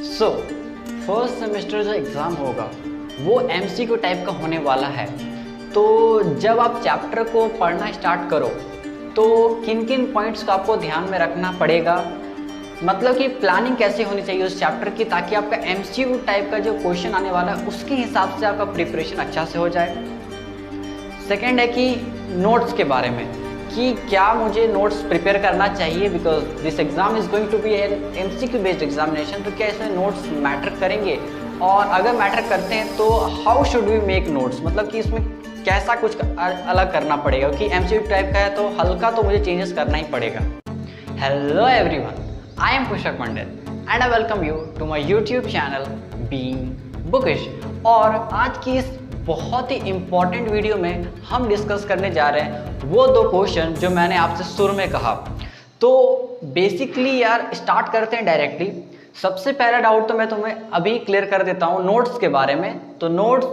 So first semester जो exam होगा वो एमसीक्यू टाइप का होने वाला है। तो जब आप चैप्टर को पढ़ना स्टार्ट करो तो किन किन पॉइंट्स को आपको ध्यान में रखना पड़ेगा, मतलब कि प्लानिंग कैसे होनी चाहिए उस चैप्टर की, ताकि आपका एमसीक्यू टाइप का जो क्वेश्चन आने वाला है उसके हिसाब से आपका प्रिपरेशन अच्छा से हो जाए। सेकेंड है कि नोट्स के बारे में, कि क्या मुझे नोट्स प्रिपेयर करना चाहिए, because this exam is going to be an MCQ based examination. तो क्या इसमें नोट्स मैटर करेंगे, और अगर मैटर करते हैं तो how should we make notes, मतलब कि इसमें कैसा कुछ अलग करना पड़ेगा, कि एमसीक्यू टाइप का है तो हल्का तो मुझे चेंजेस करना ही पड़ेगा। Hello everyone, I am Pushpak Pandit and I welcome you to my YouTube channel being bookish. और आज की इस बहुत ही इम्पॉर्टेंट वीडियो में हम डिस्कस करने जा रहे हैं वो दो क्वेश्चन जो मैंने आपसे शुरू में कहा। तो बेसिकली यार स्टार्ट करते हैं डायरेक्टली। सबसे पहला डाउट तो मैं तुम्हें अभी क्लियर कर देता हूँ नोट्स के बारे में। तो notes,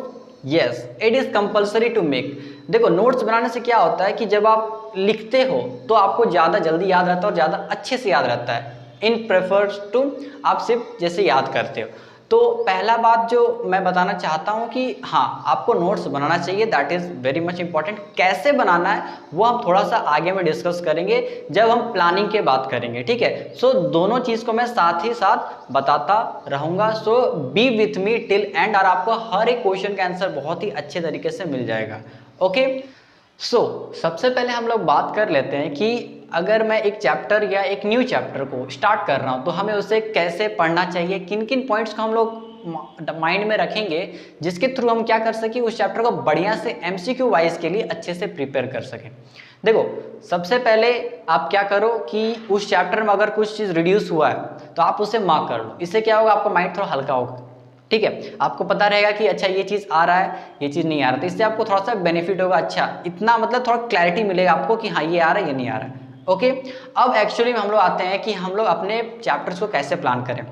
yes it is compulsory to make. देखो नोट्स बनाने से क्या होता है कि जब आप लिखते हो तो आपको ज़्यादा जल्दी याद रहता है और ज़्यादा अच्छे से याद रहता है इन प्रेफर्स टू आप सिर्फ जैसे याद करते हो। तो पहला बात जो मैं बताना चाहता हूँ कि हाँ, आपको नोट्स बनाना चाहिए, that is very much important. कैसे बनाना है वो हम थोड़ा सा आगे में डिस्कस करेंगे जब हम प्लानिंग की बात करेंगे, ठीक है। सो दोनों चीज़ को मैं साथ ही साथ बताता रहूँगा। So be with me till end, और आपको हर एक क्वेश्चन का आंसर बहुत ही अच्छे तरीके से मिल जाएगा। ओके, सो सबसे पहले हम लोग बात कर लेते हैं कि अगर मैं एक चैप्टर या एक न्यू चैप्टर को स्टार्ट कर रहा हूँ तो हमें उसे कैसे पढ़ना चाहिए, किन किन पॉइंट्स को हम लोग माइंड में रखेंगे जिसके थ्रू हम क्या कर सकें, उस चैप्टर को बढ़िया से एमसीक्यू वाइज के लिए अच्छे से प्रिपेयर कर सकें। देखो सबसे पहले आप क्या करो कि उस चैप्टर में अगर कुछ चीज़ रिड्यूस हुआ है तो आप उसे मार्क कर लो। इससे क्या होगा, आपका माइंड थोड़ा हल्का होगा, ठीक है। आपको पता रहेगा कि अच्छा ये चीज़ आ रहा है, ये चीज़ नहीं आ रहा, तो इससे आपको थोड़ा सा बेनिफिट होगा। अच्छा इतना मतलब थोड़ा क्लैरिटी मिलेगा आपको कि हाँ ये आ रहा है, ये नहीं आ रहा है। ओके, अब एक्चुअली में हम लोग आते हैं कि हम लोग अपने चैप्टर्स को कैसे प्लान करें।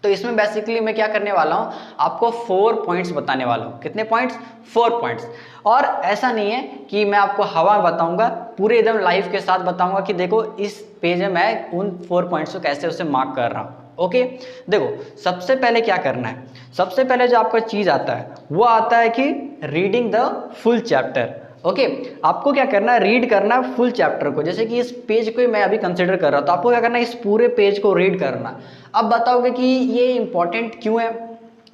तो इसमें बेसिकली मैं क्या करने वाला हूँ, आपको 4 पॉइंट्स बताने वाला हूँ। कितने पॉइंट्स? 4 पॉइंट्स। और ऐसा नहीं है कि मैं आपको हवा में बताऊंगा, पूरे एकदम लाइव के साथ बताऊंगा कि देखो इस पेज में मैं उन 4 पॉइंट्स को कैसे उसे मार्क कर रहा हूँ। ओके, देखो सबसे पहले क्या करना है, सबसे पहले जो आपका चीज़ आता है वो आता है कि reading the full chapter. Okay, आपको क्या करना है, रीड करना है फुल चैप्टर को। जैसे कि इस पेज को मैं अभी कंसिडर कर रहा हूँ तो आपको क्या करना है, इस पूरे पेज को रीड करना। अब बताओगे कि ये इंपॉर्टेंट क्यों है।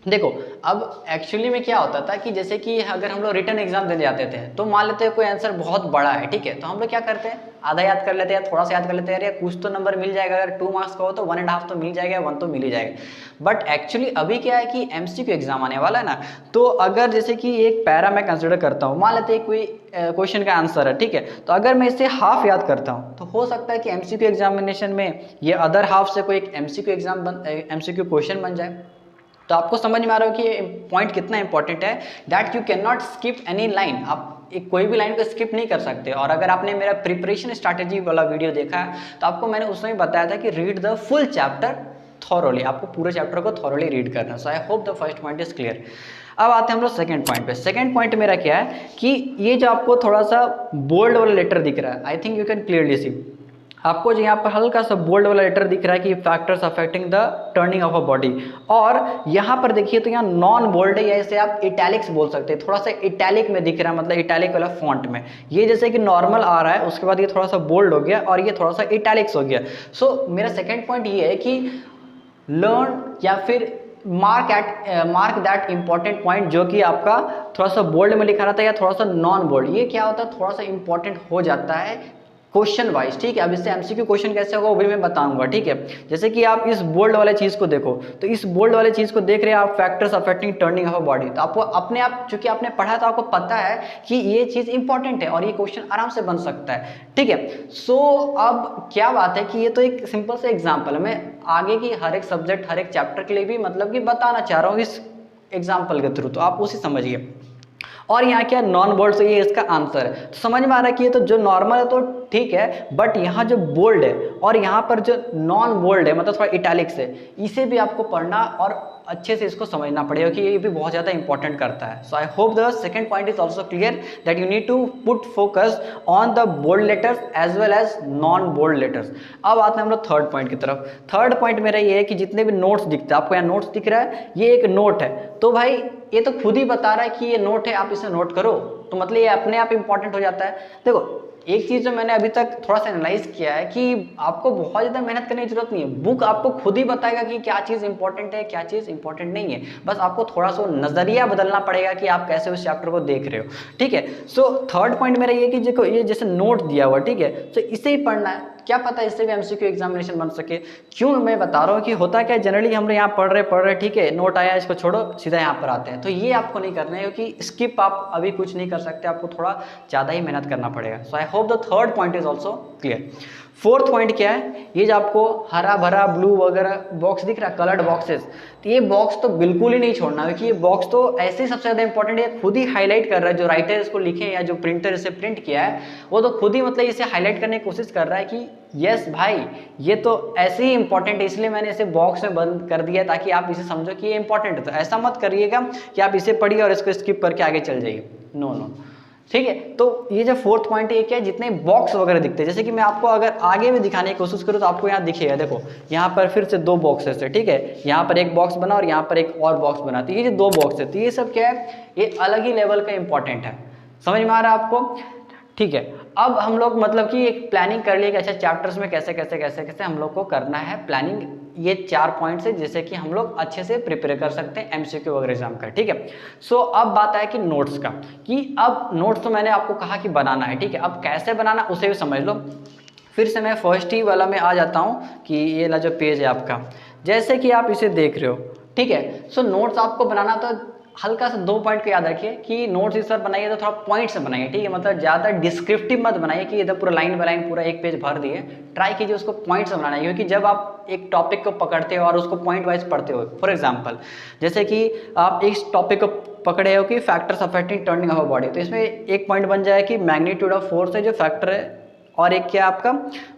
देखो अब एक्चुअली में क्या होता था कि जैसे कि अगर हम लोग रिटन एग्जाम देने जाते थे तो मान लेते हैं कोई आंसर बहुत बड़ा है, ठीक है, तो हम लोग क्या करते हैं, आधा याद कर लेते हैं, थोड़ा सा याद कर लेते हैं, यार कुछ तो नंबर मिल जाएगा, अगर 2 मार्क्स का हो तो 1.5 तो मिल जाएगा, 1 तो मिल ही जाएगा। बट एक्चुअली अभी क्या है कि एमसीक्यू एग्जाम आने वाला है ना, तो अगर जैसे कि एक पैरा मैं कंसिडर करता हूँ, मान लेते हैं कोई क्वेश्चन का आंसर है, ठीक है, तो अगर मैं इसे हाफ याद करता हूँ तो हो सकता है कि एमसीक्यू एग्जामिनेशन में ये अदर हाफ से कोई एक एमसीक्यू क्वेश्चन बन जाए। तो आपको समझ में आ रहा हो कि ये पॉइंट कितना इंपॉर्टेंट है, that you can not skip any line. आप एक कोई भी लाइन को स्किप नहीं कर सकते। और अगर आपने मेरा प्रिपरेशन स्ट्रैटेजी वाला वीडियो देखा है तो आपको मैंने उसमें बताया था कि read the full chapter thoroughly, आपको पूरे चैप्टर को थॉरोली रीड करना। So I hope the first point is clear. अब आते हैं हम लोग सेकंड पॉइंट पे। सेकंड पॉइंट मेरा क्या है कि ये जो आपको थोड़ा सा बोल्ड वाला लेटर दिख रहा है, I think you can clearly see, आपको जो यहाँ पर हल्का सा बोल्ड वाला लेटर दिख रहा है कि factors affecting the turning of a body, और यहाँ पर देखिए तो यहाँ नॉन बोल्ड है, या इसे आप इटैलिक्स बोल सकते हैं, थोड़ा सा इटैलिक में दिख रहा है, मतलब इटैलिक वाला फॉन्ट में। ये जैसे कि नॉर्मल आ रहा है, उसके बाद ये थोड़ा सा बोल्ड हो गया और ये थोड़ा सा इटैलिक्स हो गया। सो मेरा सेकेंड पॉइंट ये है कि लर्न या फिर मार्क दैट इंपॉर्टेंट पॉइंट जो कि आपका थोड़ा सा बोल्ड में लिखा रहता है या थोड़ा सा नॉन बोल्ड। ये क्या होता है, थोड़ा सा इंपॉर्टेंट हो जाता है क्वेश्चन वाइज, ठीक है। अब इससे एमसीक्यू क्वेश्चन कैसे होगा वो भी मैं बताऊंगा, ठीक है। जैसे कि आप इस बोल्ड वाले चीज़ को देखो, तो इस बोल्ड वाले चीज़ को देख रहे हैं आप, factors affecting turning of a body, तो आपको अपने आप चूंकि आपने पढ़ा तो आपको पता है कि ये चीज़ इंपॉर्टेंट है और ये क्वेश्चन आराम से बन सकता है, ठीक है। सो अब क्या बात है कि ये तो एक सिंपल से एग्जाम्पल है, मैं आगे की हर एक सब्जेक्ट हर एक चैप्टर के लिए भी मतलब कि बताना चाह रहा हूँ इस एग्जाम्पल के थ्रू, तो आप उसे समझिए। और यहाँ क्या नॉन बोल्ड, से ये इसका आंसर है। तो समझ में आ रहा है कि ये तो जो नॉर्मल है तो ठीक है, बट यहाँ जो बोल्ड है और यहाँ पर जो नॉन बोल्ड है मतलब थोड़ा इटैलिक्स है, इसे भी आपको पढ़ना और अच्छे से इसको समझना पड़ेगा कि ये भी बहुत ज़्यादा इंपॉर्टेंट करता है। So I hope the second point is also clear that you need to put focus on the bold letters as well as non bold letters. अब आते हैं हम लोग थर्ड पॉइंट की तरफ। थर्ड पॉइंट मेरा ये है कि जितने भी नोट्स दिखते हैं, आपको यहाँ नोट्स दिख रहा है, ये एक नोट है, तो भाई ये तो खुद ही बता रहा है कि ये नोट है, आप इसे नोट करो, तो मतलब ये अपने आप इंपॉर्टेंट हो जाता है। देखो एक चीज़ जो मैंने अभी तक थोड़ा सा एनालाइज किया है कि आपको बहुत ज़्यादा मेहनत करने की जरूरत नहीं है, बुक आपको खुद ही बताएगा कि क्या चीज़ इंपॉर्टेंट है, क्या चीज़ इंपॉर्टेंट नहीं है, बस आपको थोड़ा सा नज़रिया बदलना पड़ेगा कि आप कैसे उस चैप्टर को देख रहे हो, ठीक है। सो थर्ड पॉइंट मेरा ये कि देखो ये जैसे नोट दिया हुआ, ठीक है, तो इसे ही पढ़ना है, क्या पता इससे भी एमसीक्यू एग्जामिनेशन बन सके। क्यों मैं बता रहा हूँ कि होता क्या है, जनरली हम लोग यहाँ पढ़ रहे ठीक है, नोट आया इसको छोड़ो सीधा यहाँ पर आते हैं, तो ये आपको नहीं करना है क्योंकि स्किप आप अभी कुछ नहीं कर सकते, आपको थोड़ा ज़्यादा ही मेहनत करना पड़ेगा। So I hope the third point is also clear. Fourth point क्या है, ये जो आपको हरा भरा ब्लू वगैरह बॉक्स दिख रहा है, कलर्ड बॉक्सेस, तो ये बॉक्स तो बिल्कुल ही नहीं छोड़ना, क्योंकि ये बॉक्स तो ऐसे ही सबसे ज़्यादा इंपॉर्टेंट है, खुद ही हाईलाइट कर रहा है, जो राइटर इसको लिखे या जो प्रिंटर इसे प्रिंट किया है वो तो खुद ही मतलब इसे हाईलाइट करने की कोशिश कर रहा है कि यस भाई ये तो ऐसे ही इंपॉर्टेंट है, इसलिए मैंने इसे बॉक्स में बंद कर दिया ताकि आप इसे समझो कि ये इंपॉर्टेंट है। तो ऐसा मत करिएगा कि आप इसे पढ़िए और इसको स्किप करके आगे चल जाइए, नो नो, ठीक है। तो ये जो फोर्थ पॉइंट है, क्या है, जितने बॉक्स वगैरह दिखते हैं, जैसे कि मैं आपको अगर आगे भी दिखाने की कोशिश करूँ तो आपको यहाँ दिखेगा, देखो यहाँ पर फिर से दो बॉक्सेस है, ठीक है, यहाँ पर एक बॉक्स बना और यहाँ पर एक और बॉक्स बना, तो ये जो दो बॉक्स है, तो ये सब क्या है, ये अलग ही लेवल का इंपॉर्टेंट है, समझ में आ रहा है आपको, ठीक है। अब हम लोग मतलब कि एक प्लानिंग कर लिए कि अच्छा चैप्टर्स में कैसे कैसे कैसे कैसे हम लोग को करना है प्लानिंग, ये 4 पॉइंट्स है जिससे कि हम लोग अच्छे से प्रिपेयर कर सकते हैं एमसीक्यू वगैरह एग्जाम का, ठीक है। सो अब बात है कि नोट्स का, कि अब नोट्स तो मैंने आपको कहा कि बनाना है, ठीक है, अब कैसे बनाना उसे भी समझ लो। फिर से मैं फर्स्ट ही वाला में आ जाता हूँ कि ये वाला जो पेज है आपका, जैसे कि आप इसे देख रहे हो, ठीक है। सो नोट्स आपको बनाना तो हल्का सा 2 पॉइंट को याद रखिए कि नोट्स इस बार बनाइए तो थोड़ा पॉइंट से बनाइए, ठीक है, मतलब ज़्यादा डिस्क्रिप्टिव मत बनाइए कि इधर पूरा लाइन बाय लाइन पूरा एक पेज भर दिए, ट्राई कीजिए उसको पॉइंट से बनाना है, क्योंकि जब आप एक टॉपिक को पकड़ते हो और उसको पॉइंट वाइज पढ़ते हो, फॉर एग्जाम्पल जैसे कि आप इस टॉपिक को पकड़े हो कि factors affecting turning of a body, तो इसमें एक पॉइंट बन जाए कि मैग्नीट्यूड ऑफ फोर्स है जो फैक्टर है, और एक क्या आपका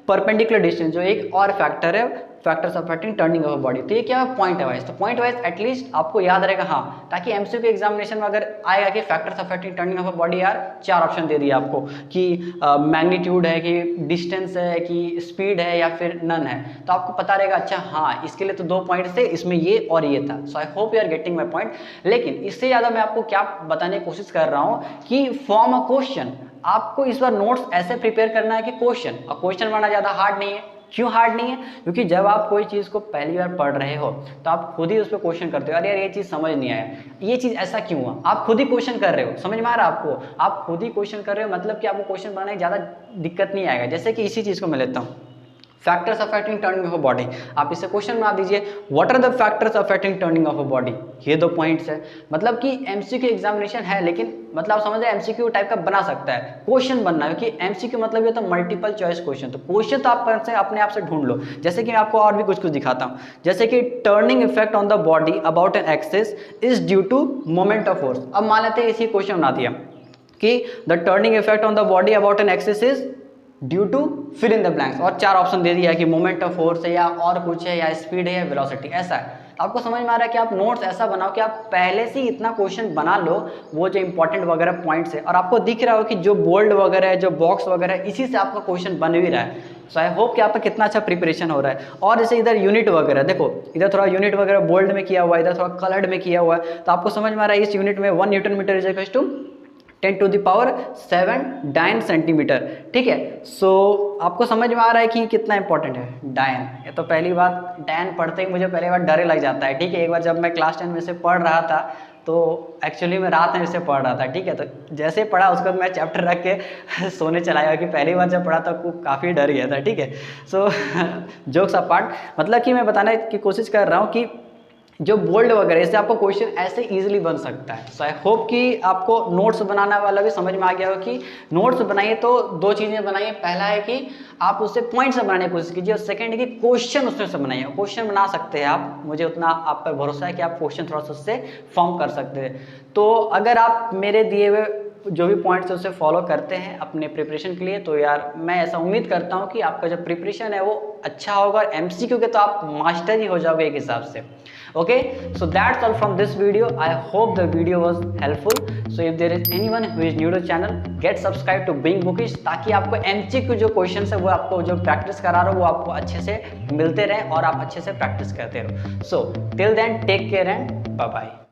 परपेंडिकुलर डिस्टेंस जो एक और फैक्टर है, factors affecting turning of body, तो ये क्या है पॉइंट वाइज, तो पॉइंट वाइज एटलीस्ट आपको याद रहेगा, हाँ, ताकि एमसीक्यू एग्जामिनेशन में अगर आएगा कि factors affecting turning of body, यार 4 ऑप्शन दे दिए आपको कि मैग्नीट्यूड है, कि डिस्टेंस है, कि स्पीड है, या फिर नन है, तो आपको पता रहेगा अच्छा हाँ इसके लिए तो 2 पॉइंट थे, इसमें ये और ये था। So I hope you are getting my point. लेकिन इससे ज़्यादा मैं आपको क्या बताने की कोशिश कर रहा हूँ कि फॉर्म अ क्वेश्चन, आपको इस बार नोट्स ऐसे प्रिपेयर करना है कि क्वेश्चन, और क्वेश्चन बनाना ज़्यादा हार्ड नहीं है। क्यों हार्ड नहीं है? क्योंकि जब आप कोई चीज़ को पहली बार पढ़ रहे हो तो आप खुद ही उस पर क्वेश्चन करते हो, अरे यार ये चीज़ समझ नहीं आया, ये चीज़ ऐसा क्यों हुआ, आप खुद ही क्वेश्चन कर रहे हो, समझ में आ रहा है आपको, आप खुद ही क्वेश्चन कर रहे हो, मतलब कि आपको क्वेश्चन बनाने की ज़्यादा दिक्कत नहीं आएगा। जैसे कि इसी चीज़ को मैं लेता हूँ, factors affecting turning of a body, आप इसे क्वेश्चन बना दीजिए, what are the factors affecting turning of a body, ये 2 पॉइंट्स है। मतलब कि एमसीक्यू एग्जामिनेशन है, लेकिन मतलब आप समझ रहे हैं एमसीक्यू टाइप का बना सकता है, क्वेश्चन बनना है, क्योंकि एमसीक्यू मतलब ये होता है मल्टीपल चॉइस क्वेश्चन, तो क्वेश्चन तो आप अपने आप से ढूंढ लो। जैसे कि मैं आपको और भी कुछ दिखाता हूँ, जैसे कि turning effect on the body about an axis is due to moment of force. अब मान लेते हैं इसी क्वेश्चन बना दिया कि the turning effect on the body about an axis is due to fill in the blanks, और 4 option दे दिया है कि मोमेंट ऑफ फोर्स है, या और कुछ है, या स्पीड है, या वेलोसिटी, ऐसा है। आपको समझ में आ रहा है कि आप नोट्स ऐसा बनाओ कि आप पहले से ही इतना क्वेश्चन बना लो, वो जो इंपॉर्टेंट वगैरह पॉइंट्स है, और आपको दिख रहा हो कि जो बोल्ड वगैरह है, जो बॉक्स वगैरह है, इसी से आपका क्वेश्चन बन भी रहा है। सो आई होप कि आपका कितना अच्छा प्रिपरेशन हो रहा है। और जैसे इधर यूनिट वगैरह देखो, इधर थोड़ा यूनिट वगैरह बोल्ड में किया हुआ है, इधर थोड़ा कलर्ड में किया हुआ है, तो आपको समझ में आ रहा है इस यूनिट में 1 newton metre is equal to 10⁻7 dyne centimetre, ठीक है। सो आपको समझ में आ रहा है कि कितना इंपॉर्टेंट है डायन। ये तो पहली बात, डायन पढ़ते ही मुझे पहली बार डर लग जाता है, ठीक है। एक बार जब मैं क्लास 10 में से पढ़ रहा था तो एक्चुअली मैं रात में इसे पढ़ रहा था, ठीक है, तो जैसे पढ़ा उसके बाद मैं चैप्टर रख के सोने चला गया, कि पहली बार जब पढ़ा था तो काफ़ी डर गया था, ठीक है। सो जोक्स अपार्ट, मतलब कि मैं बताने की कोशिश कर रहा हूँ कि जो बोल्ड वगैरह इससे आपको क्वेश्चन ऐसे इजीली बन सकता है। सो आई होप कि आपको नोट्स बनाना वाला भी समझ में आ गया हो कि नोट्स बनाइए तो 2 चीज़ें बनाइए, पहला है कि आप उससे पॉइंट से बनाने की कोशिश कीजिए, और सेकंड है कि क्वेश्चन उसमें से बनाइए। क्वेश्चन बना सकते हैं आप, मुझे उतना आप पर भरोसा है कि आप क्वेश्चन थोड़ा सा उससे फॉर्म कर सकते हैं। तो अगर आप मेरे दिए हुए जो भी पॉइंट्स है उसे फॉलो करते हैं अपने प्रिपरेशन के लिए, तो यार मैं ऐसा उम्मीद करता हूँ कि आपका जो प्रिपरेशन है वो अच्छा होगा, और एमसीक्यू के तो आप मास्टर ही हो जाओगे एक हिसाब से। Okay, so that's all from this video. I hope the video was helpful. So if there is anyone who is new to channel, get subscribed to Being Bookish, ताकि आपको MCQ जो क्वेश्चंस है वो आपको जो प्रैक्टिस करा रहा हो वो आपको अच्छे से मिलते रहे और आप अच्छे से प्रैक्टिस करते रहो। So till then, take care and bye bye.